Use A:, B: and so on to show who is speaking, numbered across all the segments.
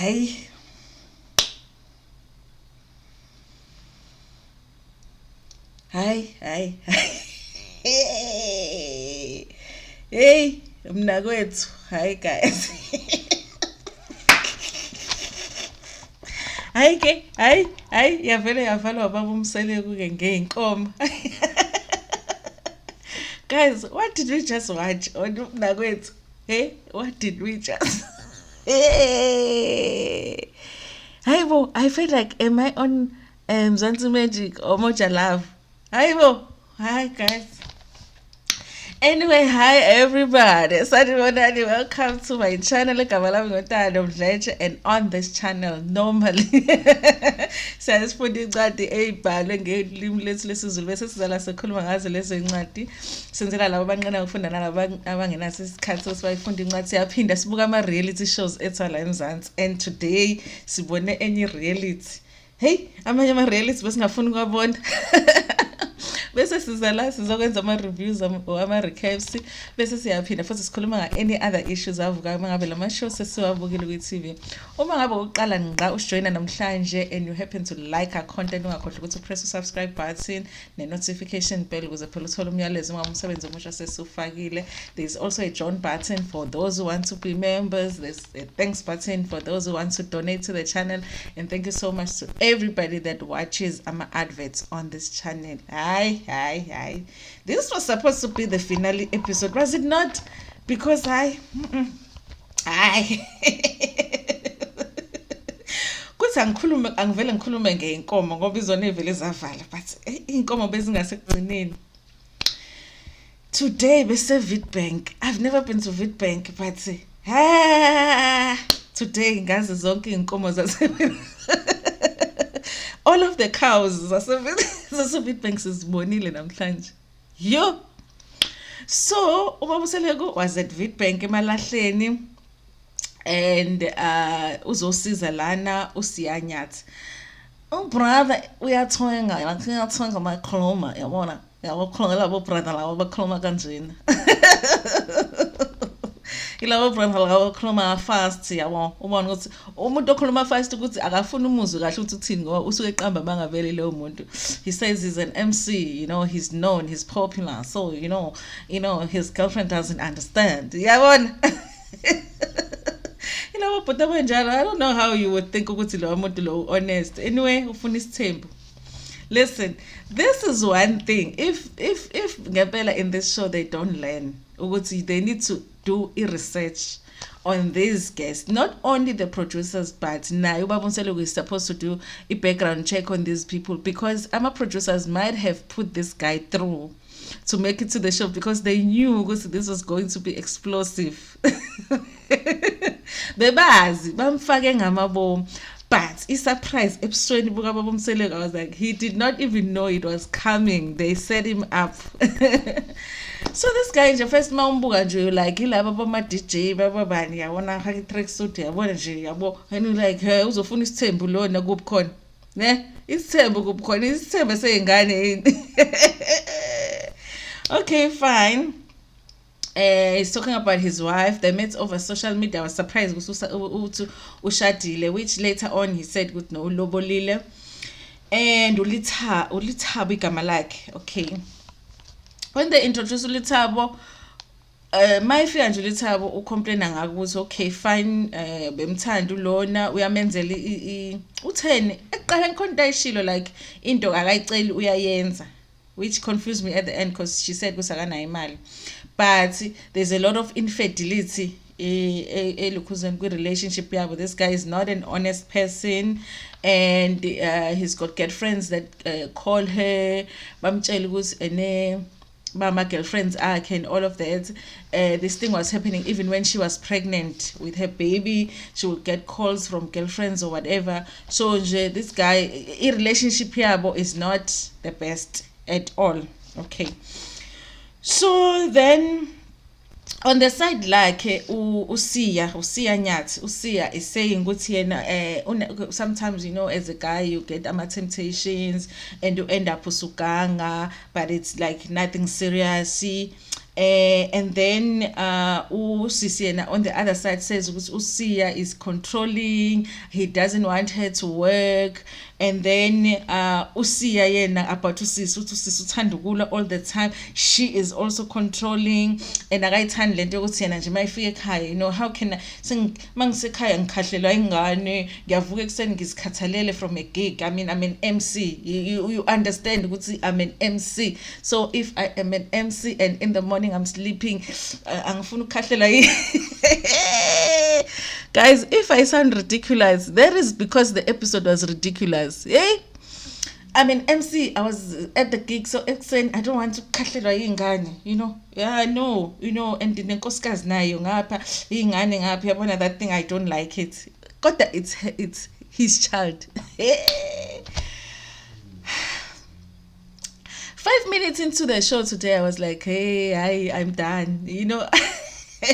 A: Hey. Hi. Hey. Hey, Mnakwethu. Hi guys. Hayi ke, hayi yavele yavalwa baba Mseleku ke ngeenkomo. Guys, what did we just watch on Mnakwethu? Hey, what did we just? Hey. Hayibo, I feel like am I on Mzansi Magic or Moja Love? Hayibo. Hi guys. Anyway, hi everybody. Sanibonani, welcome to my channel. Igama lami Ntando Mdletshe, and on this channel normally siyasifunda incwadi ezibhalwe ngelimi lethu lesizulu bese sizala sikhuluma ngazo lezo incwadi. Senzela labo abanqena ukufunda nalabo abangenaso isikhathi sokuthi bayifunda incwadi. Siyaphinda sibuka ama reality shows ethu la eMzansi, and today sibone enye reality. Hey, amanye ama reality besingafuni ukubona. Bese siza la sizokwenza ama-reviews ama-recaps bese siyaphinda futhi sikhuluma nga-any other issues avukayo uma ngabe lama show sesiwabukile kwi-TV. Uma ngabe uqala ngqa usijoyina namhlanje and you happen to like our content, ungakhohlwa ukuthi upress subscribe button ne-notification bell ukuze phela uthole umyalezo uma umsebenzi omusha sesiwufakile. There's also a join button for those who want to be members. There's a thanks button for those who want to donate to the channel, and thank you so much to everybody that watches our adverts on this channel. Hi. This was supposed to be the finale episode, was it not? Because kuthi angivele ngikhulume ngeenkomo ngoba izona evele zavala, but inkomo bezingasekugcineni. Today bese Witbank. I've never been to Witbank, but today ngazi zonke inkomo zase all of the cows zase-Witbank sizibonile namhlanje. Yo. So ubaba Mseleku was at Witbank emalahleni, and uzosiza lana uSiyanyathi. Brother uyathwenga amakhuluma, yabona yabokhuluma labo brother labo bakhuluma kanjena. Ilabo brother labo bakhuluma fast, yabo ubona ukuthi umuntu okhuluma fast ukuthi akafuni umuzwe kahle ukuthi uthini ngoba usuke eqamba bangavele leyo muntu. He says he's an MC, you know, he's known, he's popular, so you know his girlfriend doesn't understand, yabona. But I don't know how you would think ukuthi lo muntu lo honest. Anyway, ufuna isithembu. Listen, this is one thing. If ngempela in this show they don't learn ukuthi they need to do research on these guests, not only the producers, but now ubaba Mseleku is supposed to do a background check on these people, because our producers might have put this guy through to make it to the show because they knew this was going to be explosive. Bebazi bamfake ngamabomu, but a surprise episode buka baba Mseleku, I was like, he did not even know it was coming. They set him up. So this guy nje first mawumbuka nje like ilaba bama DJ baba bani yabona haki track suit yabona nje yabo, and you like uzofuna isithembu lona kubukhona ne isithembu kubukhona isithembu seyingane. Okay, fine. He's talking about his wife. They met over social media. I was surprised ukuthi ushadile, which later on he said ukuthi no ulobolile, and ulithabo igama lakhe. Okay, when they introduce uLithabo, mayifika nje uLithabo ucomplaina ngakho ukuthi okay fine, bemthanda ulona uyamenzela utheni eqaleni khona ayishilo like into akayiceli uyayenza, which confused me at the end because she said kusakanayo imali. But there's a lot of infidelity elukhuzeni kwi-relationship yabo. This guy is not an honest person, and he's got girlfriends that call her bamtshela ukuthi bama girlfriends akhe and all of that. This thing was happening even when she was pregnant with her baby. She would get calls from girlfriends or whatever. So this guy, relationship yabo is not the best at all. Okay, so then on the side like Usiyanyathi is saying ukuthi yena sometimes, you know, as a guy you get temptations and you end up usuganga, but it's like nothing serious. And then Usisi on the other side says Usia is controlling, he doesn't want her to work. And then Usia yena about Usisi uthanda ukula all the time, she is also controlling. And akayithandi lento yokuthi yena nje mayifika ekhaya, you know, how can mangisekhaya ngikhahlelwa ingane, ngiyavuka ekuseni ngizikhathalele from a gig. I'm an MC. You understand ukuthi I'm an MC. So if I am an MC and in the morning I'm sleeping, angifuna ukukhahlela guys, if I sound ridiculous, that is because the episode was ridiculous. I'm an MC. I was at the gig, so saying I don't want to kahlelwa ingane, you know. Yeah, no, you know, and the nenkosikazi nayo ngapha ingane ngapha yabona, that thing I don't like it. Kodwa it's his child. 5 minutes into the show today, I was like, hey, I'm done. You know,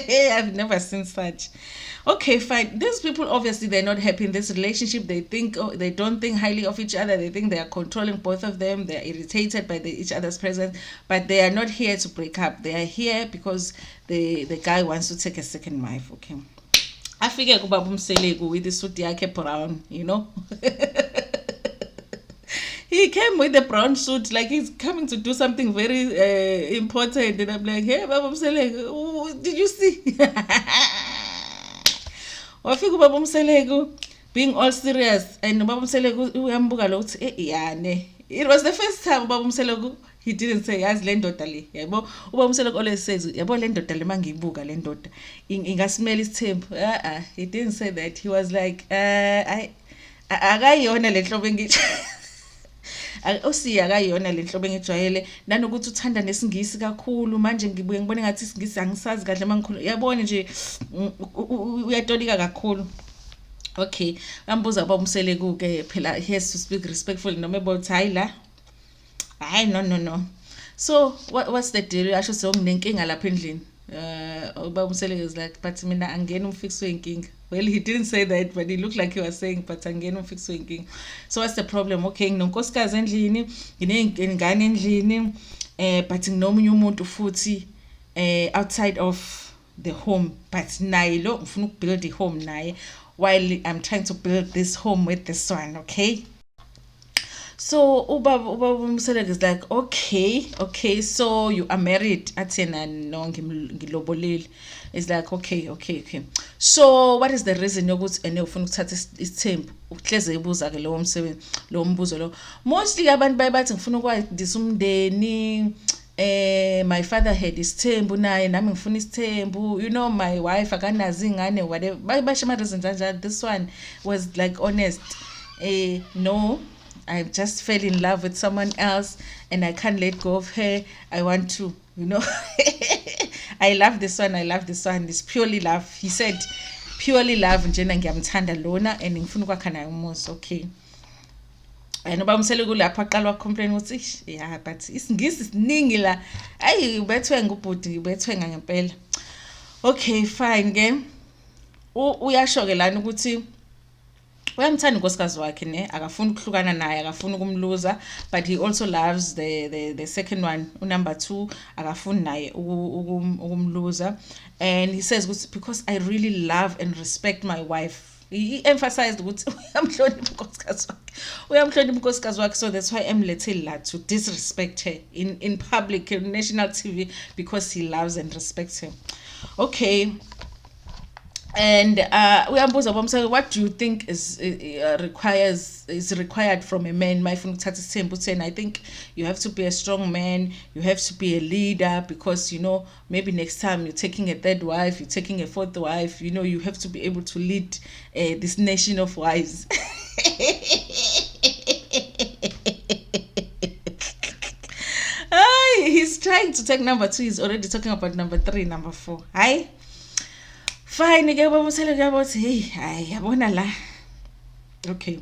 A: I've never seen such. Okay, fine. These people, obviously, they're not happy in this relationship. They don't think highly of each other. They think they are controlling both of them. They are irritated by each other's presence. But they are not here to break up. They are here because the guy wants to take a second wife. Okay. I figure Baba Mseleku with the suit yake brown, you know. He came with a brown suit, like he's coming to do something very important. And I'm like, hey, Baba Mseleku, did you see? Wafika Baba Mseleku being all serious, and Baba Mseleku uyambuka lo uthi yane. It was the first time Baba Mseleku he didn't say yazi le ndoda le, yabo. Ubaba Mseleku always says yabo le ndoda le mangiyibuka le ndoda ingasimela isithembu. He didn't say that. He was like akayona le nhlobo engithi Usiya akayona le nhlobo engijwayele, nanokuthi uthanda nesingisi kakhulu. Manje ngibuye ngibone ngathi isingisi angisazi kahle mangikhulu, yabona nje uyatolika kakhulu. Okay, ngambuza Baba Mseleku ke phela he has to speak respectfully, noma about hayi la hayi no. So what's the deal? Asho sewunginenkinga lapha endlini. Baba Mseleku is like, but mina angena umfix wenkinga. Well, he didn't say that, but it looked like he was saying, but angena umfix wenkinga. So what's the problem? Okay, nginonkosikazi endlini, nginengane endlini, but nginomunye umuntu futhi outside of the home, but naye lo ngifuna ukubuild a home naye, while I'm trying to build this home with this one. Okay. So Ubaba Mseleku is like, okay, so you are married. Athena no ngilobolile. It's like, okay. So what is the reason yokuthi ene ufuna ukuthatha isithembu? Uhleze ibuza ke lo msebenzi, lo mbuzo lo. Mostly abantu bayathi ngifuna ukwandisa umndeni. My father had isithembu naye nami ngifuna isithembu. You know, my wife akanazi ingane, whatever. Basho ama reasons njalo. This one was like honest. No, I just fell in love with someone else and I can't let go of her. I want to, you know. I love this one. It's purely love. He said, purely love. Njena ngiyamthanda lona and ngifuna ukwakha naye umuzi. Okay. And Baba Mseleku lapha aqala complain ukuthi yeah, but isingisi siningi la. Ayi ubethwe ngubhudi, ubethwe ngempela. Okay, fine ke. Uyasho ke lana ukuthi uyamthanda unkosikazi wakhe ne, akafuna ukuhlukana naye, akafuna ukumluza, but he also loves the second one, number 2, akafuna naye ukumluza. And he says because I really love and respect my wife. He emphasized ukuthi uyamhlonipha unkosikazi wakhe, so that's why emlethile la to disrespect her in public, national TV, because he loves and respects her. Okay. And uyambuza Baba Mseleku, what do you think is required from a man? My friend saying, I think you have to be a strong man, you have to be a leader, because you know, maybe next time you're taking a third wife, you're taking a fourth wife, you know, you have to be able to lead this nation of wives. He's trying to take number 2, he's already talking about number 3, number 4. Hi. Fine, Baba Mseleku about hey, yabona la. Okay.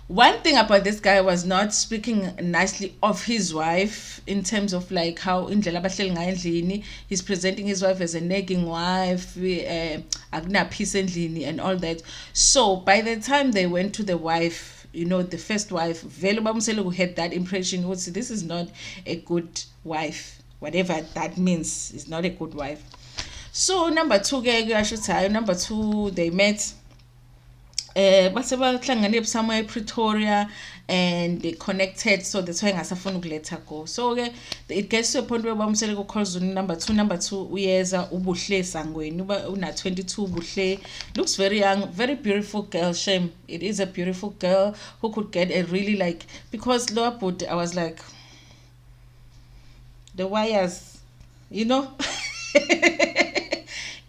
A: One thing about this guy was not speaking nicely of his wife, in terms of like how indlela abahleli ngayo endlini, he's presenting his wife as a nagging wife, akuna peace endlini and all that. So by the time they went to the wife, you know, the first wife, vele Baba Mseleku had that impression, this is not a good wife. whatever that means, is not a good wife. So number two, I should say, number two, they met base bahlangane somewhere Pretoria, and they connected, so that's why ngasafuna ukuletha go. So it gets to a point where Mseleku calls number two uyeza ubuhle sangweni una 22 ubuhle, looks very young, very beautiful girl. Shame it is a beautiful girl who could get a really, like, because lower put, I was like, the wires, you know.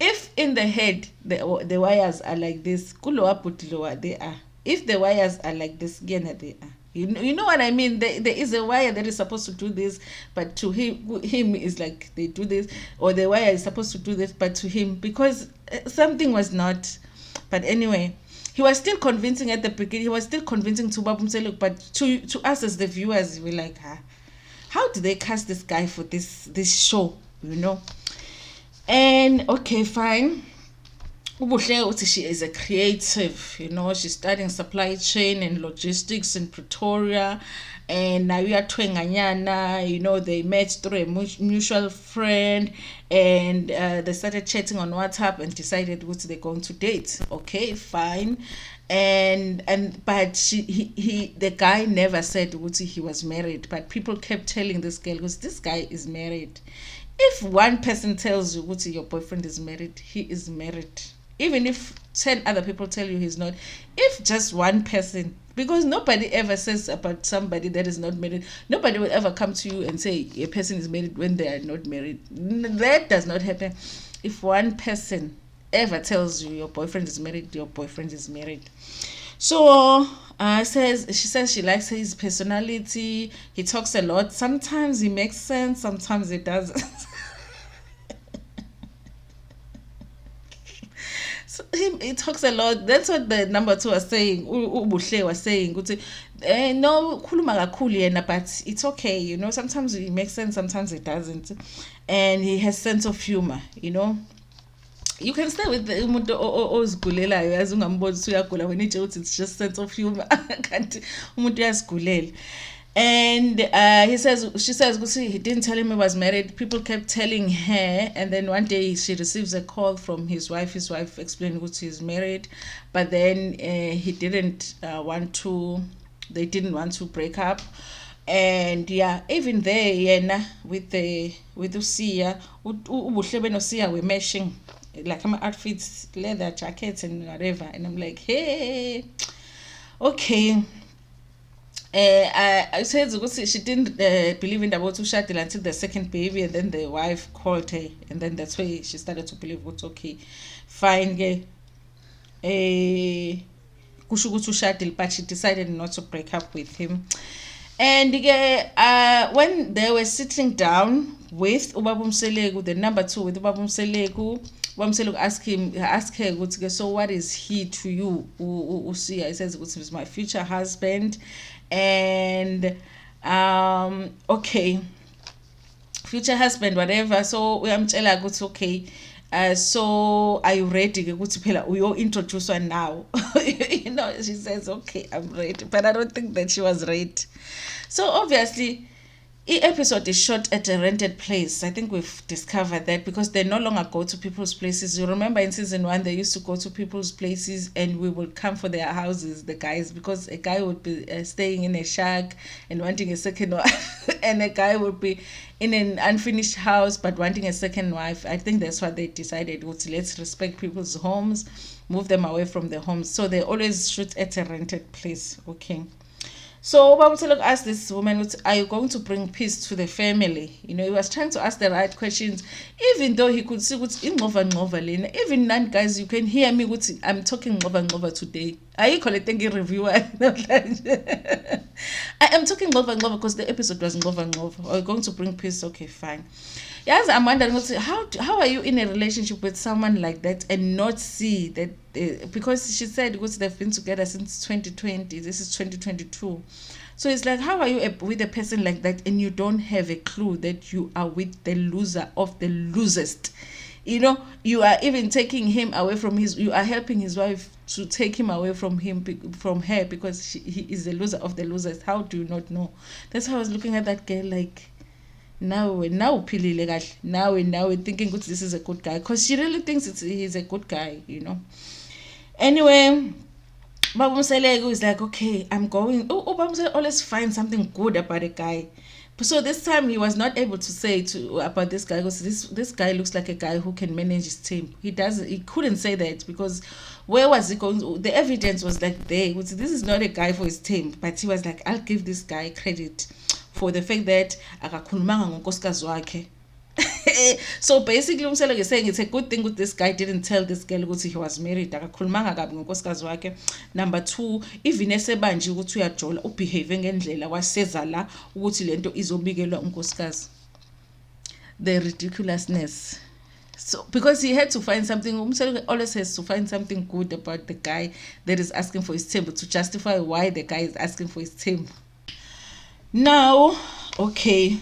A: If in the head the wires are like this, lower put lower they are. If the wires are like this, again they are. You know what I mean? There is a wire that is supposed to do this, but to him is like they do this, or the wire is supposed to do this, but to him, because something was not. But anyway, he was still convincing at the beginning. He was still convincing to Babu Mseleku, but to us as the viewers, we're like, how do they cast this guy for this show? You know. And okay, fine. Ubuhle, she is a creative, you know, she's studying supply chain and logistics in Pretoria. And now we are Twenganyana, you know, they met through a mutual friend, and they started chatting on WhatsApp and decided what they're going to date. Okay, fine. But the guy never said what he was married, but people kept telling this girl, because this guy is married. If one person tells you what your boyfriend is married, he is married. Even if 10 other people tell you he's not, if just one person, because nobody ever says about somebody that is not married, nobody will ever come to you and say a person is married when they are not married. That does not happen. If one person ever tells you your boyfriend is married, your boyfriend is married. So she says she likes his personality. He talks a lot. Sometimes he makes sense, sometimes he doesn't. He talks a lot. That's what the number two was saying. Ubuhle was saying, no, khuluma kakhulu yena, but it's okay, you know. Sometimes it makes sense, sometimes it doesn't. And he has sense of humor, you know. You can stay with the umuntu ozigulelayo yazi ungamboni usuyagula when it's just sense of humor. Kanti umuntu uyazigulela. And she says he didn't tell him he was married. People kept telling her, and then one day she receives a call from his wife. His wife explained that he's married, but then they didn't want to break up. And yeah, even there, with Usia, ubuhle benosia we're meshing, like my outfits, leather jackets and whatever. And I'm like, hey, okay. I said she didn't believe in about Ushadil until the second baby, and then the wife called her, and then that's why she started to believe what's okay, fine, Ushadil, but she decided not to break up with him. And when they were sitting down with Ubaba Mseleku, the number two with Ubaba Mseleku, asked her, so what is he to you? Usia, he says, he's my future husband. And okay, future husband, whatever. So we am telling her, okay, so are you ready? Uyo introduce her now. You know, she says, okay, I'm ready, but I don't think that she was ready. So obviously, each episode is shot at a rented place. I think we've discovered that, because they no longer go to people's places. You remember in season 1, they used to go to people's places and we would come for their houses, the guys, because a guy would be staying in a shack and wanting a second wife, and a guy would be in an unfinished house but wanting a second wife. I think that's what they decided, let's respect people's homes, move them away from the homes. So they always shoot at a rented place. Okay. So Babuthelok asked this woman, are you going to bring peace to the family? You know, he was trying to ask the right questions, even though he could see what's in Ngova. Even now, guys, you can hear me, I'm talking Ngova today. Are you collecting a reviewer? I am talking Ngova because the episode was Ngova. Are you going to bring peace? Okay, fine. Yes, I'm wondering, how are you in a relationship with someone like that and not see that, because she said they've been together since 2020, this is 2022. So it's like, how are you with a person like that and you don't have a clue that you are with the loser of the losest? You know, you are even taking him away from you are helping his wife to take him away from her, because he is the loser of the losers. How do you not know? That's how I was looking at that girl like, now uphilile kahle, now thinking ukuthi this is a good guy, because she really thinks he's a good guy, you know. Anyway, Baba Mseleku is like, okay, I'm going. Baba Mseleku always finds something good about a guy. So this time he was not able to say about this guy, because this guy looks like a guy who can manage his team. He couldn't say that, because where was he going? The evidence was like there. This is not a guy for his team, but he was like, I'll give this guy credit for the fact that akakhulumanga ngonkosikazi wakhe. So basically Mseleku is saying it's a good thing that this guy didn't tell this girl ukuthi he was married, akakhulumanga kabi ngonkosikazi wakhe. Number 2, even esebanje ukuthi uyajola ubehave ngendlela waseza la ukuthi lento izobikelwa unkosikazi. The ridiculousness. So because he had to find something, Mseleku always has to find something good about the guy that is asking for his temple to justify why the guy is asking for his temple. Now, okay,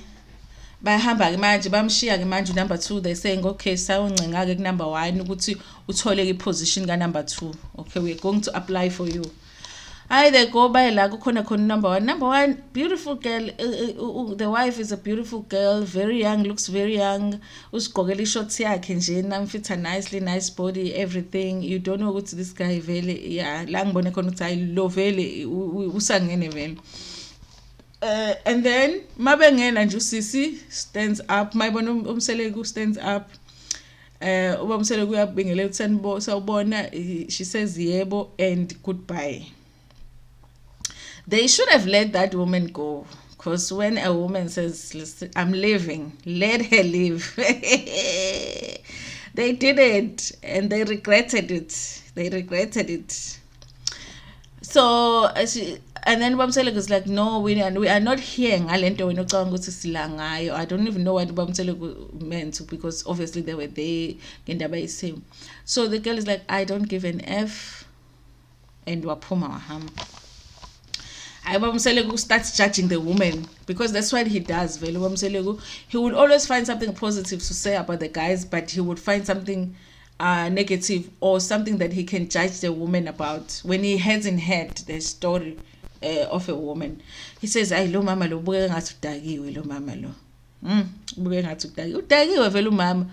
A: bahamba ke manje bamshiya ke manje number 2, they saying okay, sawuncenga ke number 1 ukuthi uthole ke position ka number 2. Okay, we're going to apply for you. They go by la kukhona number 1, beautiful girl. The wife is a beautiful girl, very young, looks very young. Usigqokela ishorts yakhe nje, namfitha nicely, nice body, everything. You don't know ukuthi this guy vele, yeah, la ngibone khona ukuthi I love vele usangene vele. And then mabengena nje usisi stands up, mayibona Mseleku stands up. Uba Mseleku uyabingelela ukuthi sawubona, she says yebo and goodbye. They should have let that woman go, because when a woman says, listen, I'm leaving, let her leave. They did it and they regretted it. So and then Mseleku is like, no, we are not here ngalento wena ocabanga ukuthi sila ngayo. I don't even know what Mseleku meant, because obviously they were there ngendaba yesimo. So the girl is like, I don't give an F, and waphuma wahamba. Mseleku starts judging the woman, because that's what he does. Mseleku, he would always find something positive to say about the guys, but he would find something negative or something that he can judge the woman about when he has in head the story of a woman. He says, "Ay lo mama lo buke ngathi udakiwe lo mama lo. Buke ngathi udakiwe. Udakiwe vele umama.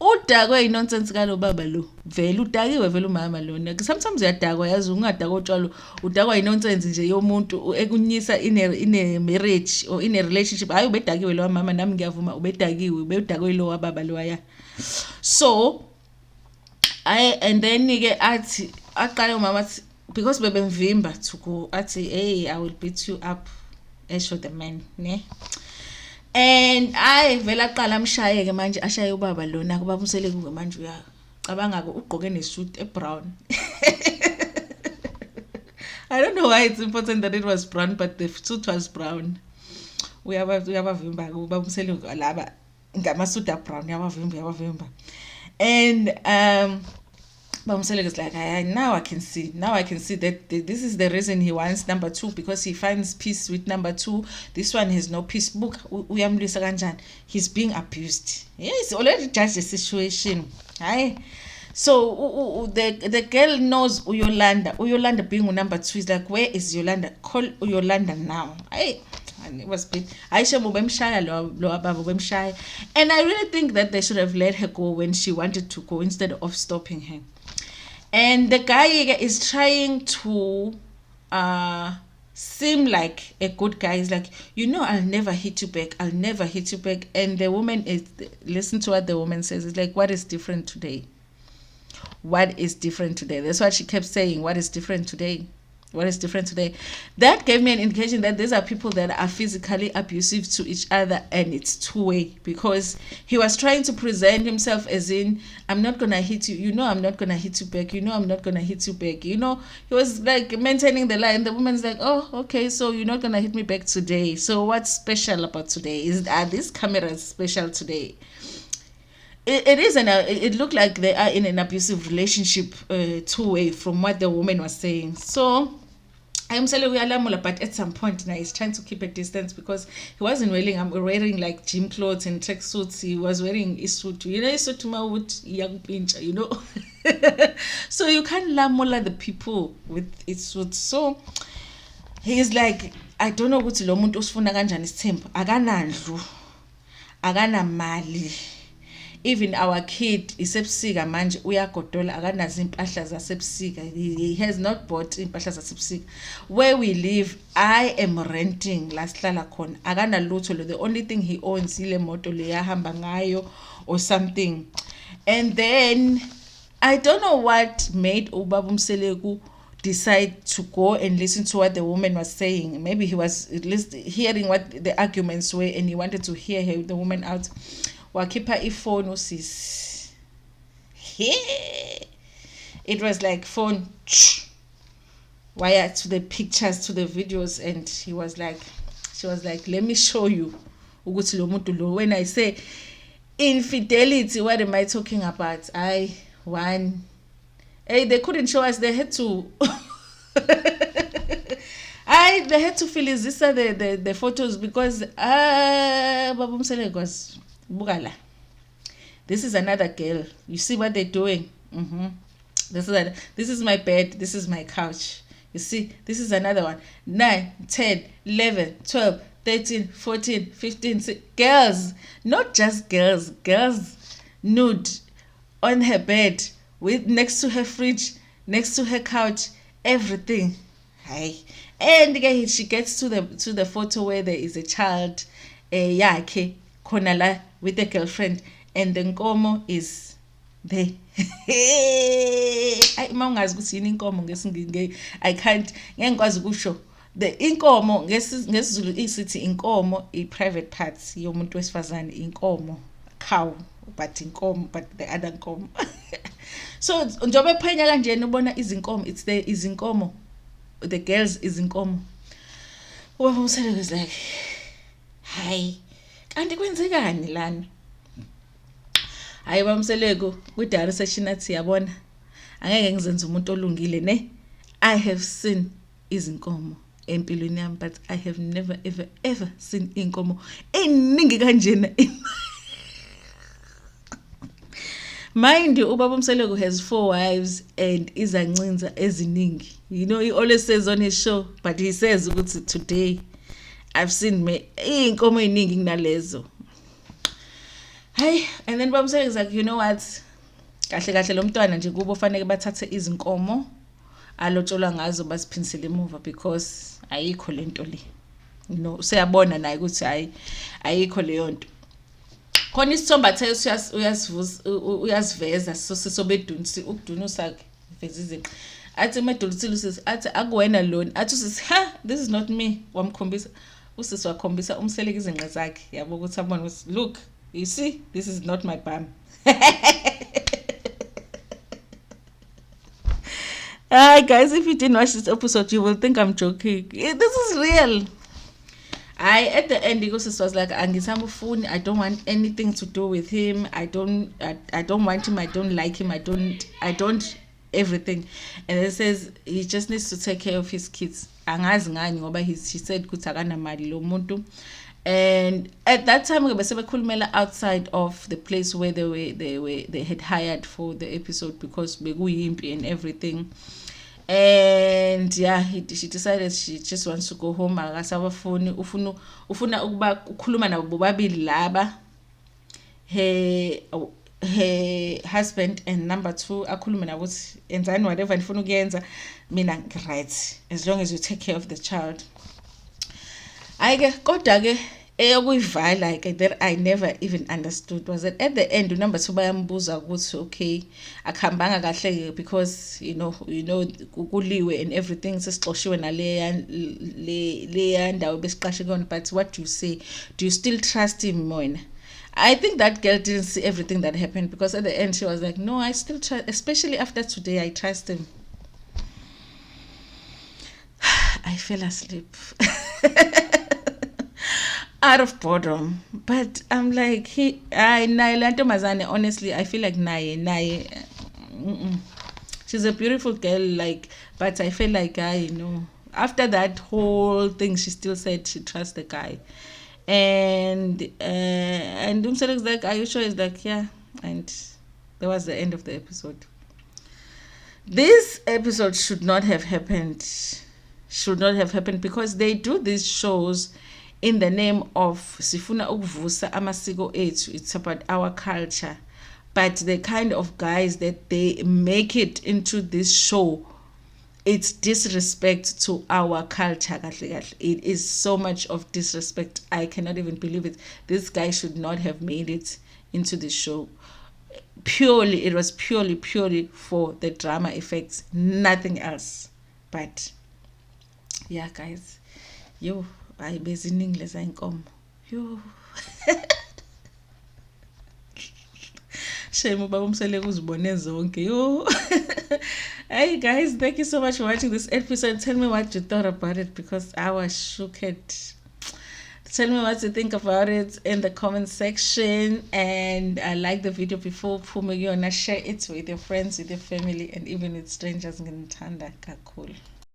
A: Udakwe inonsense kalo baba lo. Vele udakiwe vele umama lo. Sometimes uyadakwa yazi ungadakwa utshwalo. Udakwa inonsense nje yomuntu ekunyisa in a marriage or in a relationship. Hayi ubedakiwe lo mama, nami ngiyavuma ubedakiwe, ubedakwe lo wababa lo aya. So and then ke athi aqala umama athi, because bebemvimba to go, athi hey, I will beat you up, esho the man ne. And vela aqala amshaye ke manje, ashaye ubaba lona kuba Mseleku ke manje uyacabanga ke ugqoke nesuit ebrown. I don't know why it's important that it was brown, but the suit was brown. Uyabavimba kuba Mseleku laba ngamasuit abrown, uyabavimba. And Mseleku is like, now I can see that this is the reason he wants number 2, because he finds peace with number 2. This one has no peace. Book uyamlisa kanjani, he's being abused. Yeah, he's already judged the situation. So the girl knows Uyolanda being number 2 is like, where is Yolanda? Call Uyolanda now. And it was big. And I really think that they should have let her go when she wanted to go instead of stopping her. And the guy is trying to seem like a good guy. He's like, I'll never hit you back. And the woman listen to what the woman says. It's like, what is different today? That's what she kept saying. What is different today? That gave me an indication that these are people that are physically abusive to each other, and it's two-way, because he was trying to present himself as in, I'm not gonna hit you, I'm not gonna hit you back, I'm not gonna hit you back, he was like maintaining the line. The woman's like, oh, okay, so you're not gonna hit me back today, so what's special about today? Are these cameras special today? It looked like they are in an abusive relationship, two-way, from what the woman was saying. So I'm saying we are, but at some point now he's trying to keep a distance, because he wasn't wearing like gym clothes and track suits. He was wearing a suit, suit with young pinch, So you can't lamola the people with his suit. So he's like, I don't know what lo muntu usifuna kanjani isithembu, akanandlu. akanamali. Even our kid isebusika manje uyagodola akanazo impahla zasebusika. He has not bought impahla zasebusika. Where we live, I am renting la sihlala khona. Akanalutho lo, the only thing he owns ile moto le yahamba ngayo or something. And then I don't know what made ubaba Mseleku decide to go and listen to what the woman was saying. Maybe he was at least hearing what the arguments were and he wanted to hear her, the woman out. Wakhipha ifone sis. It was like phone wire to the pictures, to the videos, and she was like, let me show you ukuthi lo muntu lo. When I say infidelity, what am I talking about? They couldn't show us, they had to they had to fill the photos because Baba Mseleku was bugala. This is another girl. You see what they're doing? This is my bed, this is my couch. You see, this is another one. 9, 10, 11, 12, 13, 14, 15, 16. Girls, not just girls nude on her bed, with next to her fridge, next to her couch, everything. Hi. And again, she gets to the photo where there is a child yakhe khona la with a girlfriend, and the nkomo is there. Ungazi ukuthi yini inkomo ngesingisi, I can't ngengikwazi ukusho. The inkomo ngesizulu isithi inkomo I private parts yomuntu wesifazane, inkomo cow, but inkomo, but the other nkomo. So njobe phenya kanjena ubona izinkomo, it's the izinkomo, the girls izinkomo. Ubaba Mseleku is like, hayi kanti kwenzekani lana? Hayi Baba Mseleku kudala session athi yabona angeke ngizenze umuntu olungile ne. I have seen izinkomo empilweni yami, but I have never ever seen inkomo eningi kanjena. Mind you, ubaba Mseleku has 4 wives and izancinza eziningi. You know, he always says on his show, but he says ukuthi today I've seen inkomo eningi kunalezo. Hey, and then Baba Mseleku is like, you know what? Kahle lo mntwana nje kubo fanele bathathe izinkomo alotsholwa ngazo basiphinisele emuva, because ayikho lento le. You know, useyabona naye ukuthi ayikho leyo nto. Khona isithombe athe uyasiveza sobedunisi ukudunusa veza iziqi. Athi madulisile usisi athi akuwena lona. Athi usisi this is not me. Wamkhombisa usisi wakhombisa Umseleku izinqe zakhe. Yabo ukuthi abone ukuthi look, you see, this is not my bum. Guys, if you didn't watch this episode, you will think I'm joking. This is real. At the end, because was like, I don't want anything to do with him. I don't want him. I don't like him. I don't everything. And it says he just needs to take care of his kids. He said and at that time we outside of the place where they had hired for the episode, because beguyimpi and everything. And yeah, she decided she just wants to go home. Akasabafuni ufuna ukuba ukhuluma nabo bobabili laba, her husband, and number 2 akhulume nabo ukuthi enzani whatever nifuna ukuyenza, mina right, as long as you take care of the child. Ayike kodwa ke eyokuyivala like that I never even understood was that at the end number 2 bayambuza ukuthi okay akuhambanga kahle because you know kuliwe and everything sesixoshiwe nale ndawo besiqashe kona, but what do you say? Do you still trust him more? I think that girl didn't see everything that happened, because at the end she was like, no, I still trust, especially after today, I trust him. I fell asleep. Out of boredom, but I'm like, honestly, I feel like Naye, she's a beautiful girl, like, but I feel like after that whole thing, she still said she trusts the guy, and Mseleku like, are you sure? He's like, yeah, and that was the end of the episode. This episode should not have happened, because they do these shows in the name of sifuna ukuvusa amasiko ethu. It's about our culture. But the kind of guys that they make it into this show, it's disrespect to our culture. It is so much of disrespect. I cannot even believe it. This guy should not have made it into the show. It was purely for the drama effects, nothing else. But yeah, guys, yo, I busy in English and come. Yo. Shame about Mseleku uzibone zonke. Yo. Hey guys, thank you so much for watching this episode. Tell me what you thought about it, because I was shooked. Tell me what you think about it in the comment section, and like the video before share it with your friends, with your family, and even with strangers. Ntando kakhulu.